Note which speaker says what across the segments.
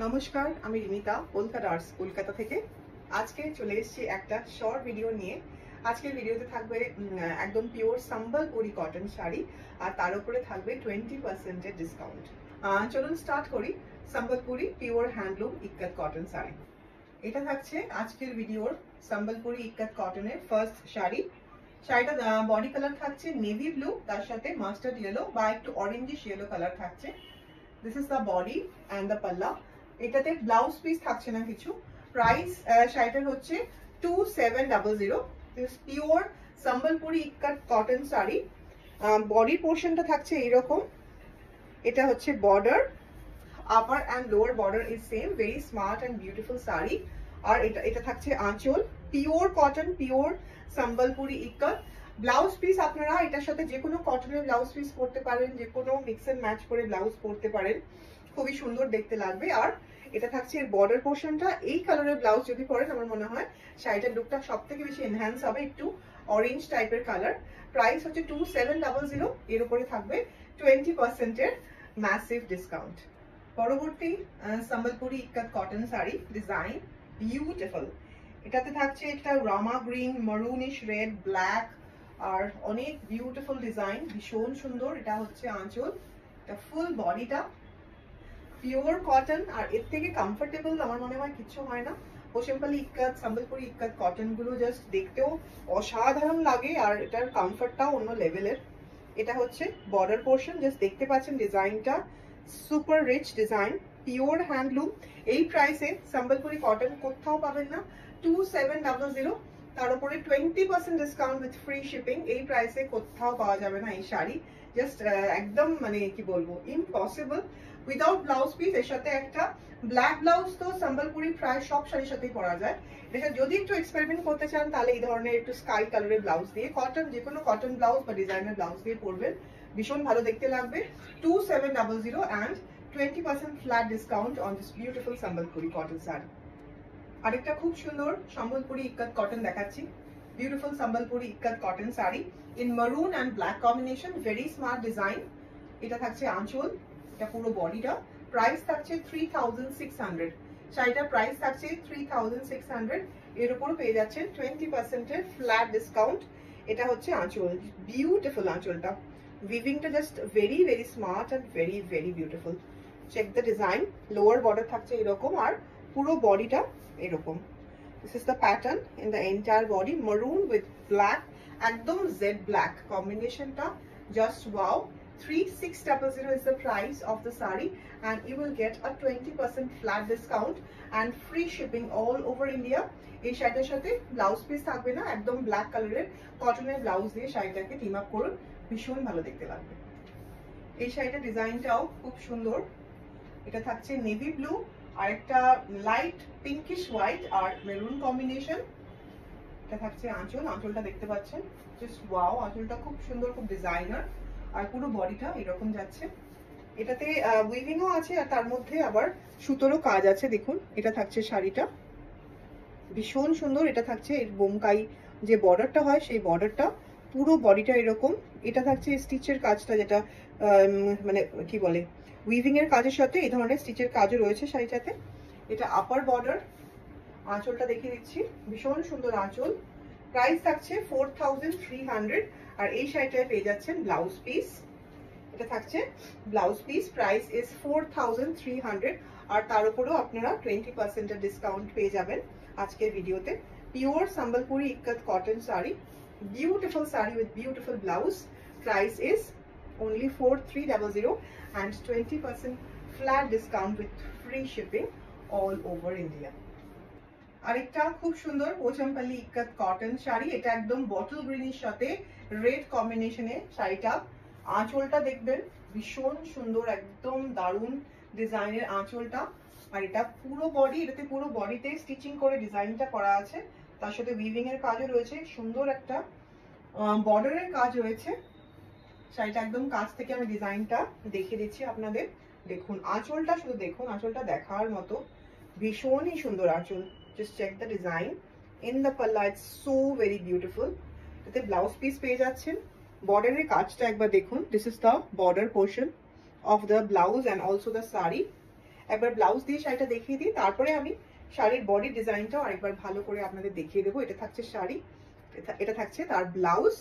Speaker 1: নমস্কার, আমি রিমিতা কলকাতা আর্টস কলকাতা থেকে। আজকে চলে এসেছি একটা শর্ট ভিডিও নিয়ে। আজকের ভিডিওতে থাকবে একদম পিওর সম্বলপুরি কটন শাড়ি, আর তার উপরে থাকবে 20% ডিসকাউন্ট। চলুন স্টার্ট করি। সম্বলপুরি পিওর হ্যান্ডলুম ইক্কাত কটন শাড়ি, এটা থাকছে আজকের ভিডিওর সম্বলপুরি ইক্কাত কটনের ফার্স্ট শাড়ি। শাড়িটা বডি কালার থাকছে নেভি ব্লু, তার সাথে মাস্টার্ড ইয়েলো বা একটু অরেঞ্জিশ ইয়েলো কালার থাকছে। This is the body and the পাল্লা। এটাতে ব্লাউজ পিস থাকছে না কিছু। প্রাইস শাড়িটার হচ্ছে 2700। This pure Sambalpuri ikat cotton sari. বডির পোর্শনটা থাকছে এইরকম। এটা হচ্ছে border, upper and lower border is same, very smart and beautiful sari. আর এটা থাকছে আঁচল, pure cotton, pure Sambalpuri ikat. Blouse piece আপনারা এটার সাথে যে কোনো কটনের ব্লাউজ পিস পরতে পারেন, যে কোনো মিক্স এন্ড ম্যাচ করে ব্লাউজ পরতে পারেন, খুবই সুন্দর দেখতে লাগবে। আর এটা থাকছে এর বর্ডার পোর্শনটা। এই কালারের ব্লাউজ যদি পরেন আমার মনে হয় শাড়িটার লুকটা সব থেকে বেশি এনহ্যান্স হবে, একটু অরেঞ্জ টাইপের কালার। প্রাইস হচ্ছে 2700। এর উপরে থাকবে 20% এর ম্যাসিভ ডিসকাউন্ট। পরবর্তী Sambalpuri ikat cotton sari, design beautiful. এটাতে থাকছে একটা রামা গ্রিন, মারুনিশ রেড, ব্ল্যাক, আর অনেক বিউটিফুল ডিজাইন, ভীষণ সুন্দর। এটা হচ্ছে আঁচল, এটা ফুল বডিটা পিওর কটন। আর এর থেকে কমফোর্টেবল আমার মনে হয় কিছু হয় না। সিম্পলি ইক্কাত সম্বলপুরি ইক্কাত কটন গুলো জাস্ট দেখতেও অসাধারণ লাগে, আর এটার কমফোর্টটাও অন্য লেভেলের। এটা হচ্ছে বর্ডার পোর্শন, জাস্ট দেখতে পাচ্ছেন ডিজাইনটা, super rich design, pure handloom. এই প্রাইসে সম্বলপুরি কটন কোথাও পাবেন না। 2700, তার উপরে 20% ডিসকাউন্ট উইথ ফ্রি শিপিং। এই প্রাইসে কোথাও পাওয়া যাবে না এই শাড়ি। জাস্ট একদম মানে কি বলবো, ইম্পসিবল। উইদাউট ব্লাউজ পিস, এর সাথে একটা ব্ল্যাক ব্লাউজ তো সম্বলপুরি প্রায় সব শাড়ির সাথেই পরা যায়। এটা যদি একটু এক্সপেরিমেন্ট করতে চান তাহলে এই ধরনের একটু স্কাই কালারের ব্লাউজ দিয়ে, কটন যে কোনো কটন ব্লাউজ বা ডিজাইনার ব্লাউজ দিয়ে পরবেন, ভীষণ ভালো দেখতে লাগবে। 2700 and 20% flat discount on this beautiful Sambalpuri cotton sari. আরেকটা খুব সুন্দর সম্বলপুরি ইক্কাত কটন দেখাচ্ছি। Beautiful Sambalpuri ikat cotton sari in maroon and black combination, very smart design. এটা থাকছে আঁচল, এটা পুরো বডিটা। প্রাইস থাকছে 3600। শাড়িটার প্রাইস থাকছে 3600। এর উপর পেয়ে যাচ্ছেন 20% এর ফ্ল্যাট ডিসকাউন্ট। এটা হচ্ছে আঁচল, বিউটিফুল আঁচলটা। উইভিংটা just very very smart and very very beautiful. Check the design. Lower border থাকছে এরকম, আর পুরো বডিটা এরকম। This is the pattern in the entire body, maroon with black, একদম জেড ব্ল্যাক কম্বিনেশনটা, just wow. 3600 is the price of the sari, and you will get a 20% flat discount and free shipping all over India. এই শাড়িটার সাথে blouse piece থাকবে না, একদম black কালারের কটনের ব্লাউজ দিয়ে শাড়িটাকে টিম আপ করুন, ভীষণ ভালো দেখতে লাগবে। এই শাড়িটার ডিজাইনটাও খুব সুন্দর। এটা থাকছে নেভি ব্লু আর একটা লাইট পিঙ্কিশ হোয়াইট আর মেরুন কম্বিনেশন। এটা থাকছে আঁচল, আঁচলটা দেখতে পাচ্ছেন, জাস্ট ওয়াও। আঁচলটা খুব সুন্দর, খুব ডিজাইনার, আর পুরো বডিটা এরকম যাচ্ছে। এটাতে উইভিংও আছে, আর তার মধ্যে আবার সুতোরও কাজ আছে। দেখুন, এটা থাকছে শাড়িটা, ভীষণ সুন্দর। এটা থাকছে এর বোমকাই যে বর্ডারটা হয় সেই বর্ডারটা, পুরো বডিটা এরকম। এটা থাকছে স্টিচের কাজটা, যেটা মানে কি বলে, উইভিং এর কাজের সাথে এই ধরনের স্টিচের কাজও রয়েছে শাড়িটাতে। এটা আপার বর্ডার। আঁচলটা দেখিয়ে দিচ্ছি, ভীষণ সুন্দর আঁচল। প্রাইস থাকছে 4300। আর এই শাড়িটায় পেয়ে যাচ্ছেন ব্লাউজ পিস। এটা থাকছে ব্লাউজ পিস, প্রাইস ইজ 4300। আর তার উপরেও আপনারা 20% এর ডিসকাউন্ট পেয়ে যাবেন আজকের ভিডিওতে। Pure Sambalpuri ikat cotton sari, beautiful sari with beautiful blouse. Price is only 4300 and 20% flat discount with free shipping all over India. আরেকটা খুব সুন্দর পোচমপল্লী ইক্কাত কটন শাড়ি। এটা একদম বটল গ্রিনের সাথে রেড কম্বিনেশনে শাড়িটা। আঁচলটা দেখবেন, ভীষণ সুন্দর, একদম দারুণ ডিজাইনের আঁচলটা। আর এটা পুরো বডি, এটাতে পুরো বডিতে স্টিচিং করে ডিজাইনটা করা আছে, তার সাথে উইভিং এর কাজও রয়েছে, সুন্দর একটা বর্ডারের কাজ রয়েছে। শাড়িটা একদম কাছ থেকে আমি ডিজাইনটা দেখিয়ে দিচ্ছি আপনাদের। দেখুন আঁচলটা, শুধু দেখুন, আঁচলটা দেখার মতো, ভীষণই সুন্দর আঁচল। Just check the design in the pallu, it's so very beautiful. এতে ব্লাউজ পিস পেয়ে যাচ্ছেন। বর্ডারের কাজটা একবার দেখুন, this is the border portion of the blouse and also the sari. একবার ব্লাউজ দিয়ে শাড়িটা দেখিয়ে দিই, তারপরে আমি শাড়ির বডি ডিজাইনটাও আরেকবার ভালো করে আপনাদের দেখিয়ে দেবো। এটা থাকছে শাড়ি, এটা থাকছে তার ব্লাউজ।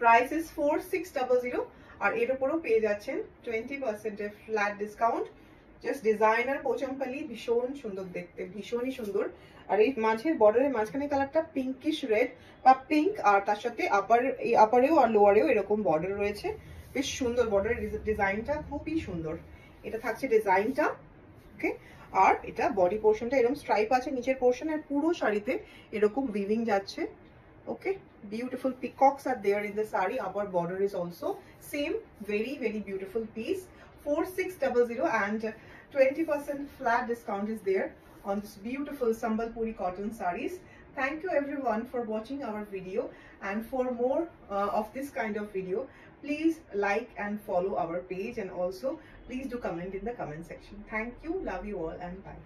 Speaker 1: প্রাইস ইজ 4600 আর এর উপরও পেয়ে যাচ্ছেন 20% এর flat discount. Just designer Pochampally, ভীষণ সুন্দর দেখতে, ভীষণই সুন্দর। আর এই মাঝের বর্ডারের মাঝখানে কালারটা পিঙ্কিশ রেড বা পিঙ্ক, আর তার সাথে আপারেও আর লোয়ারেও এরকম বর্ডার রয়েছে। বেশ সুন্দর বর্ডারের ডিজাইনটা, খুবই সুন্দর। এটা থাকছে ডিজাইনটা, ওকে। আর এটা বডি পোর্শনটা এরকম স্ট্রাইপ আছে নিচের পোর্শন, আর পুরো শাড়িতে এরকম উইভিং যাচ্ছে। Okay, beautiful peacocks are there in the sari. Our border is also same, very beautiful piece. 4600 and 20% flat discount is there on this beautiful Sambalpuri cotton sarees. Thank you everyone for watching our video, and for more of this kind of video, please like and follow our page, and also please do comment in the comment section. Thank you, love you all, and bye.